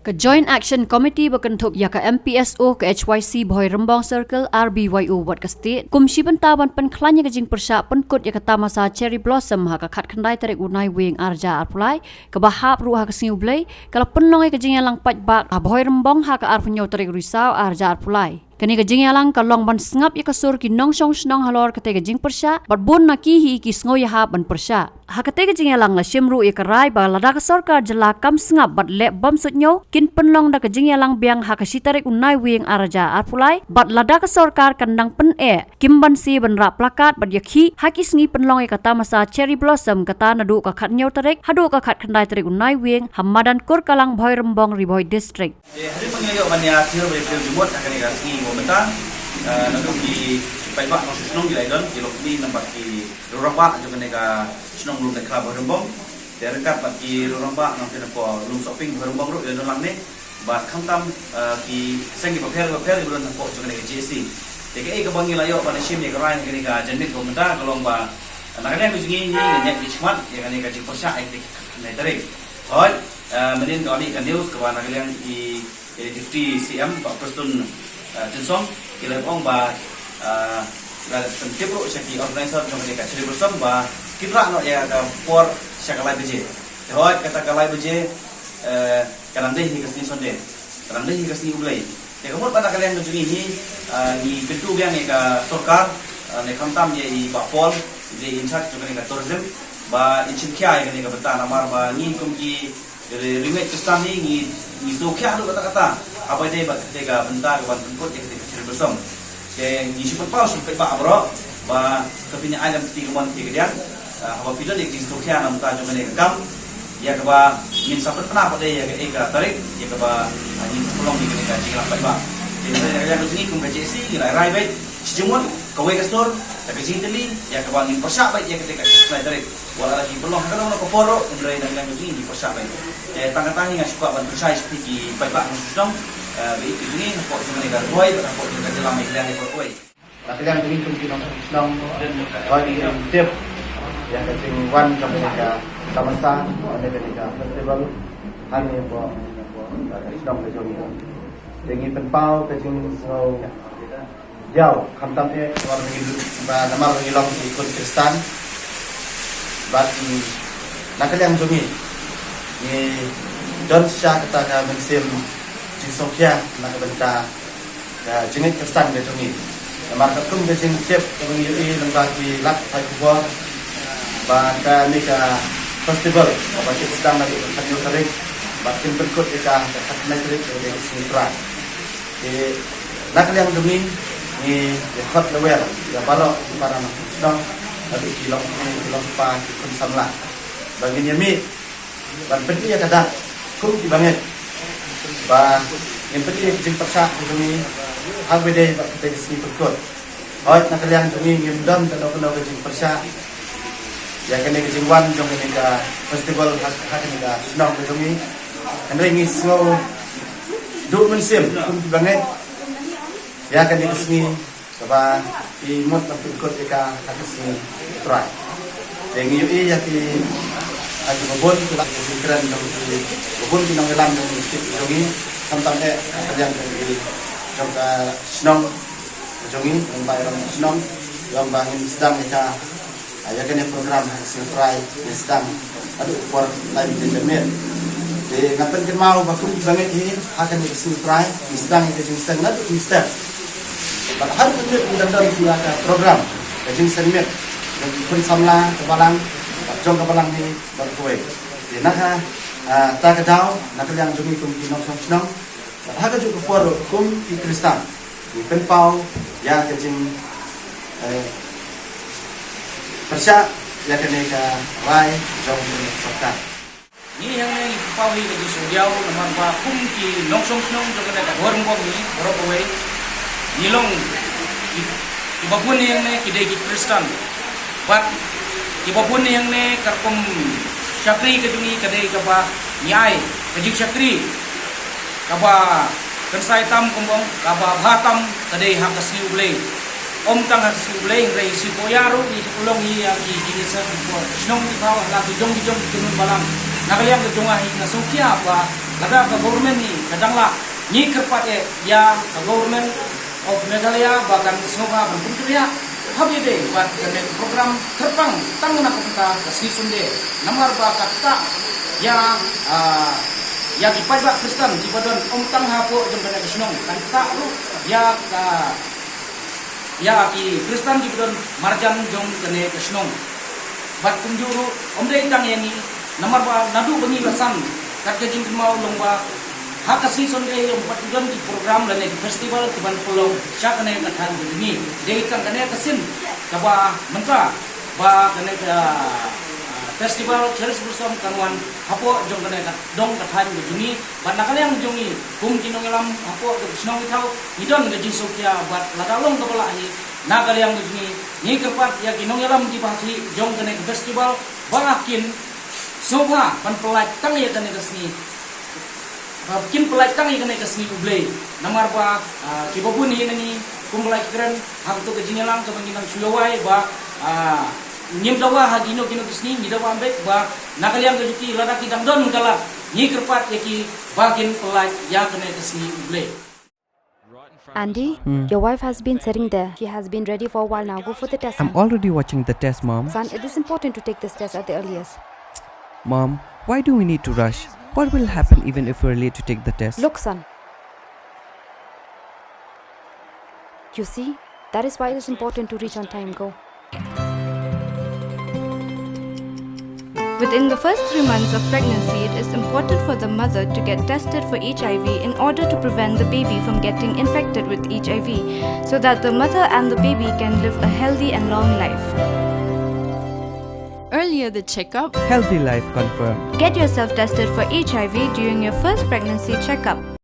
Ke Joint Action Committee berkentup ya ke MPSO ke HYC Boy Rembang Circle RBYU buat ke state kumsi pentawan penklanya ke jing persyak penkut ya ke tamasa Cherry Blossom ha ke kat kendai tarik unai wing arja arpulai ke bahap ruah ke sini ublay kalau penong ke jing yang lang bak Boy Rembang ha ke arpenyau tarik risau arja arpulai. Kini kejing yalang kalong ban sengap ya kesur ki nong song senong halor kete kejing persya bat bon naki hi ki sngo ya ha ban persya ha kete kejing yalang la shimru ya kerai ba lada ke sorkar jela kam sengap bat lep bam sutnyo kin penlong da kejing yalang biang ha ke sitarik unai wing araja arpulai bat lada ke sorkar kandang pen kim ban si ban rap plakat bat yakhi ha ki sngi penlong ya kata masa Cherry Blossom kata nadu ka khat nyau tarik hadu ka khat khandai tarik unai wing hamadan kur kalang Boy Rembang Riboy District. Hari pengayo mania sir berpil jumut akan dikasih komentar nanti di paipak masuk senong di lain di lokasi nampak di ruramba juga nega senong belum dekat Boy Rembang dekat bagi ruramba nanti nampak belum shopping Boy Rembang ru dan lang ni bat khantam di sengi paper di bulan nampak juga nega JC dekai ke bangi layo pada sim ni kerai nega jenis komentar kalau mbak nakanya aku jingi ni nyak di cmat ya kan nega jipusya etik naik oi mending kali kan news kewana kalian di 50 cm Pak Preston Jinsong kila ong ba tentip ro syaki organizer trong mereka Cherry Blossom ba kira no ya ka por syakalai beje hoi kata kalai beje kalam deh hi kasni sonde kalam deh hi kasni ublai ya kamu pada kalian menjuni ni pintu yang ka sorkar ne khamtam ye i ba pol de in charge trong mereka tourism ba inchin kya ya ne ka bata namar ba ni kumki remit kestan ni so kya do kata apa dia buat ketika bentar kawan tempur yang ketika Cherry Blossom yang isu penpau sampai pak bro bah kepinya alam tiga mon tiga dia apa video yang disoknya nam ta cuma nekam ya keba min sampai pernah pada ya ke tarik ya keba ni sepulong ni ketika jika lambat pak jadi yang begini kum KCC rai baik sejumur kawai kasur tapi jinteli ya keba min persak baik ya ketika tarik wala lagi pelong kalau nak koporo mulai dengan begini di persak baik tangga-tangga yang suka bantu saya seperti baik-baik muslim baik ini nampak cuma negara boy nampak juga dalam media negara boy tapi yang ini mungkin muslim dan bagi tip yang kecil wan kami negara tamasa ada negara festival hanya buat muslim ke sini dengan penpau kecil so jauh khamtam orang nama orang Ilang ikut Kristen bagi nak yang sini ni don sya kata mensim jinsokya nak benta jengit kestan ke tungi marka kum ke jing chep kami yui lembagi lat pai kubor baka ni ka festival apa sedang lagi kanyo tarik bakin berkut ka katna tarik ke sintra di nak yang demi ni hot lewer ya balok para sedang tapi kilong pa kun samla bagi nyami ban penting ya kada kum di banget ba yang penting jing persak kami agwede ba kita sini berkut oi nak kalian kami ngimdam tado kena jing persak ya kene jing wan jong kene ka festival hak kene ka senang kami andre ngi so do mensim kum di banget ya kene sini ba di mot berkut ka hak sini try yang yui ya di aja babon tulak pikiran dari babon pinang elam dari jongi tentang yang dari jangka senang jongi membayar senang yang bangin sedang mereka ayahkan program hasil try sedang aduh for lain internet di ngapain kita mau bakum banget ini akan hasil try sedang itu jengsen nadu mister padahal itu dalam program jengsen met dan pun samla kebalang jong kapalang ni berkuai. Di nak tak kedau nak yang jumi kum kinong senong. Hak juga for kum di Kristen. Di penpau ya kecing persya ya kene ka rai jong sokta. Ni yang ni pau hi di sudiau namang pa kum ki nong senong jong kene ka horong bom ni berkuai. Nilong ibapun yang ni kidai ki Kristen. But ibapun yang ne karpum syakri ke dunia kadai kaba nyai kajik syakri kaba kensai tam kumbong kaba bhatam kadai hak kasni ublei om tang hak kasni ublei rei si poyaro ni ulong hi yang ki kini sa ko snong di bawah la jong tunun balang nakaliang ke jong ahi nasukia apa laga ka government ni kadangla ni kerpat ya ka government of Meghalaya bahkan Songa ban Puntria habi de buat kene program terpang tangna kapta kasih sunde namar ba kata ya ya di pajak Kristen di badan tang hapo jembana kesenong kata lu ya ka ya ki Kristen di badan marjan jong kene kesenong bat kunjuru omdei tang yani namar ba nadu bengi lasan kat kejing mau longba hakasni sonde yang patudan di program dan di festival kuban pulau syakane kathan begini dei tang kane kasin kaba mentra ba kane festival cheris bersam kanwan hapo jong kane dong kathan begini ban nakal yang jongi kum kinong elam hapo ke snong itau idon ke jisokia bat ladalong kepala hi nakal yang begini ni kepat ya kinong elam di bahasi jong kane festival barakin soba ban pelaj tang ya kane kasni bikin pelatang ikan ikan seni ublay namar ba kibabun ini kumulai keren hak tu kejingelang kebanginan sulawai ba nyim dawa hadino kino kesni ngidawa ambek ba nakaliang kejuti lada kidang don kalak ni kerpat yaki bakin pelat ya kena kesni ublay. Andy, your wife has been sitting there. She has been ready for a while now. Go for the test. I'm already watching the test, Mom. Son, it is important to take this test at the earliest. Mom, why do we need to rush? What will happen even if we're late to take the test? Look, son. You see, that is why it is important to reach on time. Go. Within the first 3 months of pregnancy, it is important for the mother to get tested for HIV in order to prevent the baby from getting infected with HIV, so that the mother and the baby can live a healthy and long life. Earlier the checkup, Healthy life confirmed. Get yourself tested for HIV during your first pregnancy checkup.